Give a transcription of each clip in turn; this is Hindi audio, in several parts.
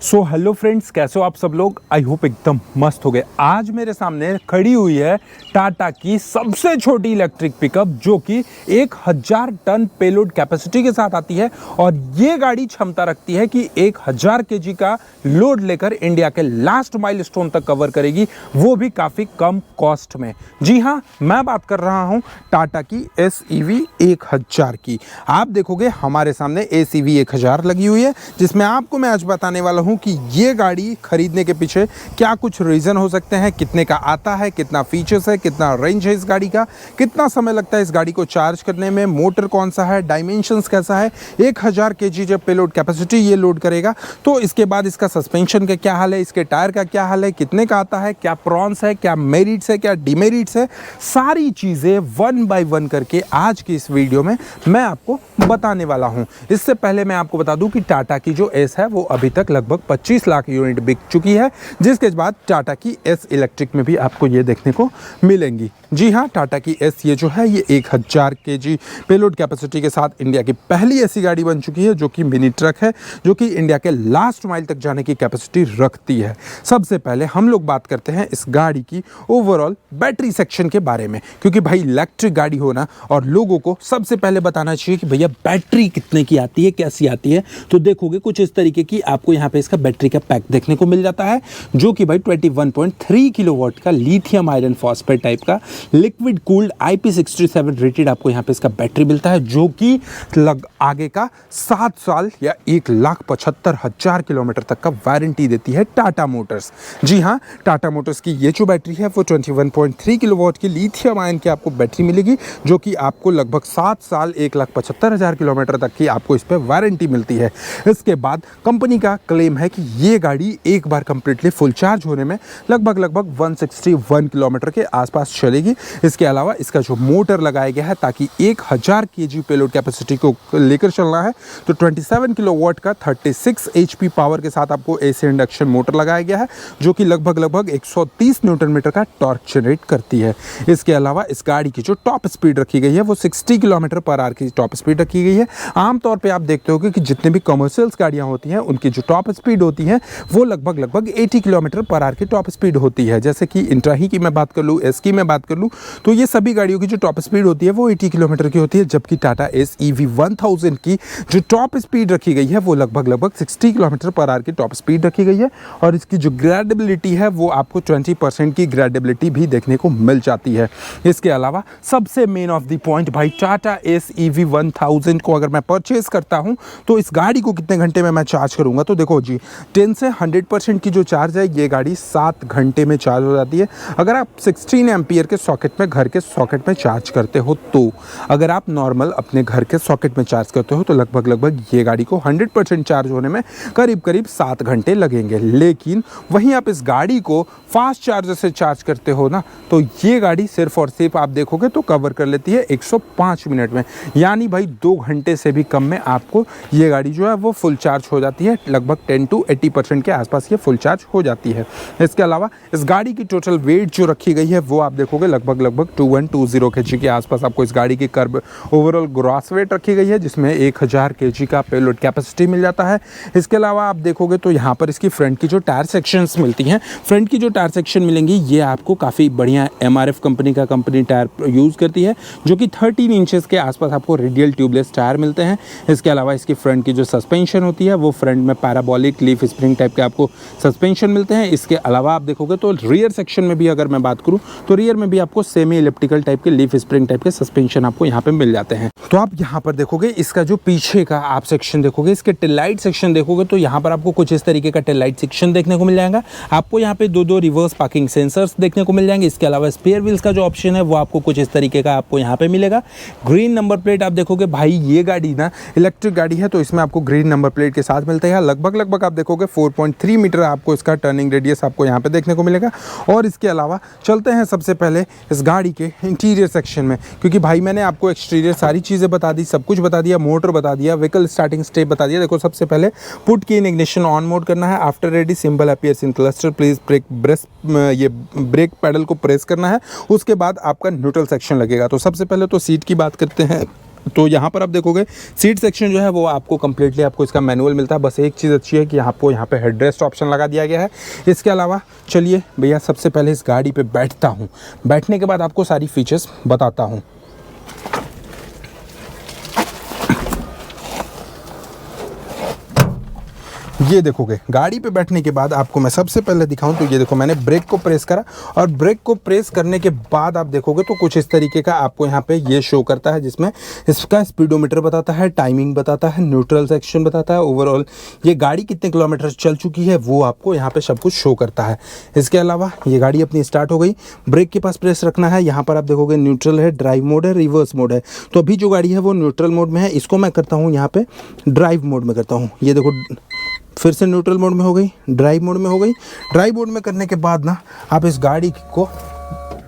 सो हेलो फ्रेंड्स, कैसे हो आप सब लोग। आई होप एकदम मस्त हो गए। आज मेरे सामने खड़ी हुई है टाटा की सबसे छोटी इलेक्ट्रिक पिकअप जो कि 1000 टन पेलोड कैपेसिटी के साथ आती है और ये गाड़ी क्षमता रखती है कि 1000 केजी का लोड लेकर इंडिया के लास्ट माइलस्टोन तक कवर करेगी, वो भी काफ़ी कम कॉस्ट में। जी हाँ, मैं बात कर रहा हूँ टाटा की SEV 1000 की। आप देखोगे हमारे सामने SEV 1000 लगी हुई है, जिसमें आपको मैं आज बताने वाला हूँ कि ये गाड़ी खरीदने के पीछे क्या कुछ रीज़न हो सकते हैं, कितने का आता है, कितना फीचर्स है, कितना रेंज है इस गाड़ी का, कितना समय लगता है इस गाड़ी को चार्ज करने में, मोटर कौन सा है, डायमेंशंस कैसा है। 1000 केजी जब पेलोड कैपेसिटी ये लोड करेगा तो इसके बाद इसका सस्पेंशन का क्या हाल है, इसके टायर का क्या हाल है, कितने का आता है, क्या प्रॉन्स है, क्या मेरिट्स है, क्या डिमेरिट्स है, सारी चीज़ें वन बाय वन करके आज की इस वीडियो में मैं आपको बताने वाला हूं। इससे पहले मैं आपको बता दूं कि टाटा की जो S है वो अभी तक लगभग 25 लाख यूनिट बिक चुकी है, जिसके बाद टाटा की S इलेक्ट्रिक में भी आपको ये देखने को मिलेंगी। जी हाँ, टाटा की S ये जो है ये 1000 केजी पेलोड कैपेसिटी के साथ इंडिया की पहली ऐसी गाड़ी बन चुकी है जो कि मिनी ट्रक है, जो कि इंडिया के लास्ट माइल तक जाने की कैपेसिटी रखती है। सबसे पहले हम लोग बात करते हैं इस गाड़ी की ओवरऑल बैटरी सेक्शन के बारे में, क्योंकि भाई इलेक्ट्रिक गाड़ी होना और लोगों को सबसे पहले बताना चाहिए कि भैया बैटरी कितने की आती है, कैसी आती है। तो देखोगे कुछ इस तरीके की आपको यहाँ पे इसका बैटरी का पैक देखने को मिल जाता है, जो कि भाई 21.3 किलोवाट का लिथियम आयरन फॉस्फेट टाइप का लिक्विड कूल्ड IP67 रेटेड आपको यहाँ पे इसका बैटरी मिलता है, जो कि आगे का 7 साल या 1,75,000 किलोमीटर तक का वारंटी देती है टाटा मोटर्स। जी हाँ, टाटा मोटर्स की ये जो बैटरी है वो 21.3 किलोवाट की लिथियम आयन की आपको बैटरी मिलेगी, जो कि आपको लगभग 7 साल 1,75,000 किलोमीटर तक की आपको इस पर वारंटी मिलती है। इसके बाद कंपनी का क्लेम है कि ये गाड़ी एक बार कंप्लीटली फुल चार्ज होने में लगभग 161 किलोमीटर के आसपास चलेगी। इसके अलावा इसका जो मोटर लगाया गया है, ताकि 1000 केजी पेलोड कैपेसिटी को लेकर चलना है, तो 27 किलोवाट का 36 HP पावर के साथ आपको AC इंडक्शन मोटर लगाया गया है, जो कि लगभग 130 न्यूटन मीटर का टॉर्क जनरेट करती है। इसके अलावा इस गाड़ी की जो टॉप स्पीड रखी गई है वो 60 किलोमीटर पर आवर की टॉप स्पीड रखी गई है। आमतौर पे आप देखते होगे कि जितने भी कमर्शियल्स गाड़ियां होती हैं उनकी जो टॉप स्पीड होती है वो लगभग 80 किलोमीटर पर आवर की टॉप स्पीड होती है। जैसे कि इंट्रा ही की मैं बात कर लूँ, S की मैं बात कर लूँ, तो ये सभी गाड़ियों की जो टॉप स्पीड होती है वो 80 किलोमीटर की होती है, जबकि टाटा SEV 1000 की जो टॉप स्पीड रखी गई है वो लगभग 60 किलोमीटर पर आवर की टॉप स्पीड रखी गई है। और इसकी जो ग्रेडेबिलिटी है वो आपको 20% की ग्रेडेबिलिटी भी देखने को मिल जाती है। इसके अलावा सबसे मेन ऑफ द पॉइंट, भाई टाटा SEV 1000 को अगर मैं परचेज करता हूं तो इस गाड़ी को कितने घंटे में मैं चार्ज करूंगा, तो देखो जी 10 से 100% की जो चार्ज है ये गाड़ी 7 घंटे में चार्ज हो जाती है। अगर आप 16 एम्पियर के सॉकेट में, घर के सॉकेट में चार्ज करते हो, तो अगर आप नॉर्मल अपने घर के सॉकेट में चार्ज करते हो तो लगभग ये गाड़ी को 100% चार्ज होने में करीब 7 घंटे लगेंगे। लेकिन वहीं आप इस गाड़ी को फास्ट चार्जर से चार्ज करते हो ना, तो ये गाड़ी सिर्फ और सिर्फ आप देखोगे तो कवर कर लेती है 105 मिनट में, यानी भाई 2 घंटे से भी कम में आपको ये गाड़ी जो है वो फुल चार्ज हो जाती है। लगभग 10 to 80% के आसपास ये फुल चार्ज हो जाती है। इसके अलावा इस गाड़ी की टोटल वेट जो रखी गई है वो आप देखोगे लगभग 2120 केजी के आसपास आपको इस गाड़ी की कर्ब ओवरऑल ग्रॉस वेट रखी गई है, जिसमें 1000 केजी का पेलोड कैपेसिटी मिल जाता है। इसके अलावा आप देखोगे तो यहाँ पर इसकी फ्रंट की जो टायर सेक्शंस मिलती हैं, फ्रंट की जो टायर सेक्शन मिलेंगी ये आपको काफ़ी बढ़िया MRF कंपनी का कंपनी टायर यूज़ करती है, जो कि 13 इंचेस के आसपास आपको रेडियल ट्यूबलेस टायर मिलते हैं। इसके अलावा इसकी फ्रंट की जो सस्पेंशन होती है वो फ्रंट में पैराबोलिक लीफ स्प्रिंग टाइप के आपको सस्पेंशन मिलते हैं। इसके अलावा आप देखोगे तो रियर सेक्शन में भी अगर मैं बात करूँ तो रियर में भी आपको सेमी इलिप्टिकल टाइप के लीफ स्प्रिंग टाइप के सस्पेंशन आपको यहाँ पे मिल जाते हैं। तो आप यहाँ पर देखोगे इसका जो पीछे का आप सेक्शन देखोगे, इसके टेल लाइट सेक्शन देखोगे तो यहाँ पर आपको कुछ इस तरीके का टेल लाइट सेक्शन देखने को मिल जाएगा। आपको यहाँ पे दो रिवर्स पार्किंग सेंसर्स देखने को मिल जाएंगे। इसके अलावा स्पेयर व्हील्स का जो ऑप्शन है वो आपको कुछ इस तरीके का आपको यहाँ पे मिलेगा। ग्रीन नंबर प्लेट आप देखोगे, भाई ये गाड़ी ना इलेक्ट्रिक गाड़ी है तो इसमें आपको ग्रीन नंबर प्लेट के साथ मिलता है। लगभग आप देखोगे 4.3 मीटर आपको इसका टर्निंग रेडियस आपको यहाँ पे देखने को मिलेगा। और इसके अलावा चलते हैं सबसे पहले इस गाड़ी के इंटीरियर सेक्शन में, क्योंकि भाई मैंने आपको एक्सटीरियर सारी चीज़ें बता दी, सब कुछ बता दिया, मोटर बता दिया, व्हीकल स्टार्टिंग स्टेप बता दिया। देखो सबसे पहले पुट की इन इग्निशन ऑन मोड करना है। After ready symbol appears in cluster, please brake pedal को प्रेस करना है। उसके बाद आपका न्यूट्रल सेक्शन लगेगा। तो सबसे पहले तो सीट की बात करते हैं। तो यहाँ पर आप देखोगे सीट सेक्शन जो है वो आपको कम्प्लीटली आपको इसका मैनुअल मिलता है। बस एक चीज़ अच्छी है कि आपको यहाँ पे हेडरेस्ट ऑप्शन लगा दिया गया है। इसके अलावा चलिए भैया सबसे पहले इस गाड़ी पे बैठता हूँ, बैठने के बाद आपको सारी फीचर्स बताता हूँ। ये देखोगे गाड़ी पे बैठने के बाद आपको मैं सबसे पहले दिखाऊं तो ये देखो मैंने ब्रेक को प्रेस करा और ब्रेक को प्रेस करने के बाद आप देखोगे तो कुछ इस तरीके का आपको यहाँ पे ये शो करता है, जिसमें इसका स्पीडोमीटर बताता है, टाइमिंग बताता है, न्यूट्रल सेक्शन बताता है, ओवरऑल ये गाड़ी कितने किलोमीटर चल चुकी है वो आपको यहाँ पे सब कुछ शो करता है। इसके अलावा ये गाड़ी अपनी स्टार्ट हो गई, ब्रेक के पास प्रेस रखना है, यहाँ पर आप देखोगे न्यूट्रल है, ड्राइव मोड है, रिवर्स मोड है। तो अभी जो गाड़ी है वो न्यूट्रल मोड में है, इसको मैं करता हूँ यहाँ पे ड्राइव मोड में करता हूँ। ये देखो फिर से न्यूट्रल मोड में हो गई, ड्राइव मोड में हो गई। ड्राइव मोड में करने के बाद ना आप इस गाड़ी को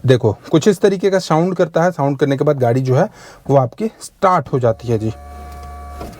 देखो कुछ इस तरीके का साउंड करता है। साउंड करने के बाद गाड़ी जो है वो आपकी स्टार्ट हो जाती है जी।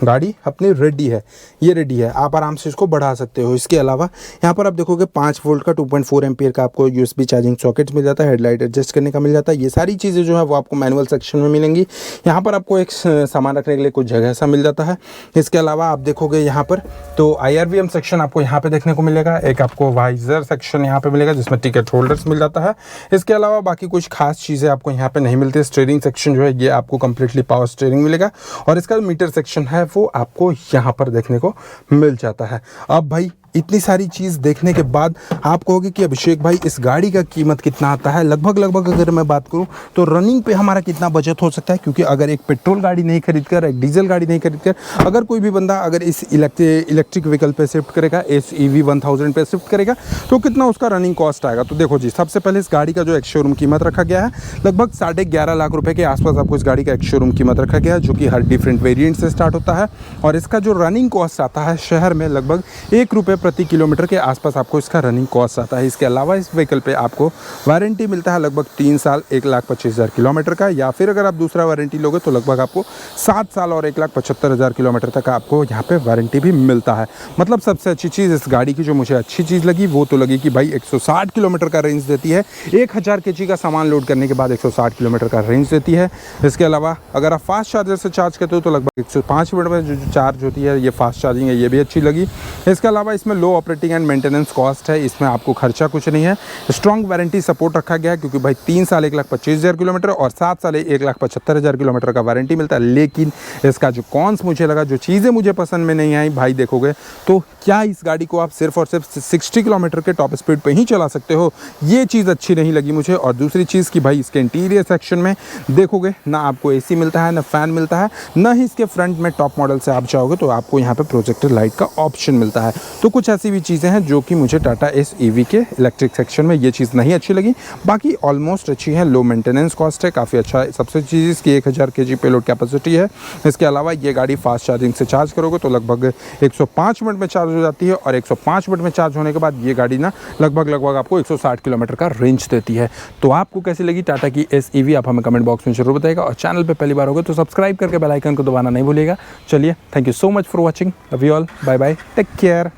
गाड़ी अपनी रेडी है, ये रेडी है, आप आराम से इसको बढ़ा सकते हो। इसके अलावा यहाँ पर आप देखोगे 5 वोल्ट का 2.4 एम्पियर का आपको यूएसबी चार्जिंग सॉकेट मिल जाता है, हेडलाइट एडजस्ट करने का मिल जाता है। ये सारी चीज़ें जो है वो आपको मैनुअल सेक्शन में मिलेंगी। यहाँ पर आपको एक सामान रखने के लिए कुछ जगह सा मिल जाता है। इसके अलावा आप देखोगे यहाँ पर तो IRVM सेक्शन आपको यहाँ पे देखने को मिलेगा। एक आपको वाइजर सेक्शन यहाँ पे मिलेगा जिसमें टिकट होल्डर्स मिल जाता है। इसके अलावा बाकी कुछ खास चीज़ें आपको यहाँ पे नहीं मिलती। स्टीयरिंग सेक्शन जो है ये आपको कंप्लीटली पावर स्टीयरिंग मिलेगा और इसका मीटर सेक्शन है वो आपको यहाँ पर देखने को मिल जाता है। अब भाई इतनी सारी चीज़ देखने के बाद आप कहोगे कि अभिषेक भाई इस गाड़ी का कीमत कितना आता है। लगभग अगर मैं बात करूं तो रनिंग पे हमारा कितना बचत हो सकता है, क्योंकि अगर एक पेट्रोल गाड़ी नहीं खरीद कर, एक डीजल गाड़ी नहीं खरीद कर अगर कोई भी बंदा अगर इस इलेक्ट्रिक व्हीकल पे शिफ्ट करेगा, इस EV 1000 पे शिफ्ट करेगा तो कितना उसका रनिंग कॉस्ट आएगा। तो देखो जी सबसे पहले इस गाड़ी का जो एक शोरूम कीमत रखा गया है लगभग 11.5 लाख रुपये के आसपास आपको इस गाड़ी का एक शोरूम कीमत रखा गया है, जो कि हर डिफरेंट वेरियंट से स्टार्ट होता है। और इसका जो रनिंग कॉस्ट आता है शहर में लगभग 1 रुपये प्रति किलोमीटर के आसपास आपको इसका रनिंग कॉस्ट आता है। इसके अलावा इस व्हीकल पे आपको वारंटी मिलता है लगभग 3 साल 1,25,000 किलोमीटर का, या फिर अगर आप दूसरा वारंटी लोगे तो लगभग आपको 7 साल और 1,75,000 किलोमीटर तक आपको यहाँ पे वारंटी भी मिलता है। मतलब सबसे अच्छी चीज़ इस गाड़ी की जो मुझे अच्छी चीज़ लगी वो तो लगी कि भाई 160 किलोमीटर का रेंज देती है। 1000 kg का सामान लोड करने के बाद 160 किलोमीटर का रेंज देती है। इसके अलावा अगर आप फास्ट चार्जर से चार्ज करते हो तो लगभग 105 मिनट में जो चार्ज होती है, ये फास्ट चार्जिंग है, ये भी अच्छी लगी। इसके अलावा इसमें लो ऑपरेटिंग एंड मेंटेनेंस कॉस्ट है, इसमें आपको खर्चा कुछ नहीं है। स्ट्रॉन्ग वारंटी सपोर्ट रखा गया है, क्योंकि भाई 3 साल 1,25,000 किलोमीटर और 7 साल 1,75,000 किलोमीटर का वारंटी मिलता है। लेकिन इसका जो कॉन्स मुझे लगा, जो चीज़ें मुझे पसंद में नहीं आई भाई, देखोगे तो क्या इस गाड़ी को आप सिर्फ और सिर्फ 60 किलोमीटर के टॉप स्पीड पे ही चला सकते हो, ये चीज़ अच्छी नहीं लगी मुझे। और दूसरी चीज़ कि भाई इसके इंटीरियर सेक्शन में देखोगे ना आपको AC मिलता है, ना फैन मिलता है, ना ही इसके फ्रंट में टॉप मॉडल से आप जाओगे तो आपको यहाँ पे प्रोजेक्टर लाइट का ऑप्शन मिलता है। तो कुछ ऐसी भी चीज़ें हैं जो कि मुझे टाटा एस EV के इलेक्ट्रिक सेक्शन में ये चीज़ नहीं अच्छी लगी। बाकी ऑलमोस्ट अच्छी है, लो मेंटेनेंस कॉस्ट है, काफ़ी अच्छा है। सबसे चीज़ इसकी 1000 kg पेलोड कैपेसिटी है। इसके अलावा ये गाड़ी फास्ट चार्जिंग से चार्ज करोगे तो लगभग 105 मिनट में चार्ज हो जाती है और 105 मिनट में चार्ज होने के बाद ये गाड़ी ना लगभग आपको 160 किलोमीटर का रेंज देती है। तो आपको कैसी लगी टाटा की एस EV आप हमें कमेंट बॉक्स में जरूर बताइएगा, और चैनल पे पहली बार होगा तो सब्सक्राइब करके बेल आइकन को दबाना नहीं भूलिएगा। चलिए, thank you so much for watching, love you all, bye bye, take care.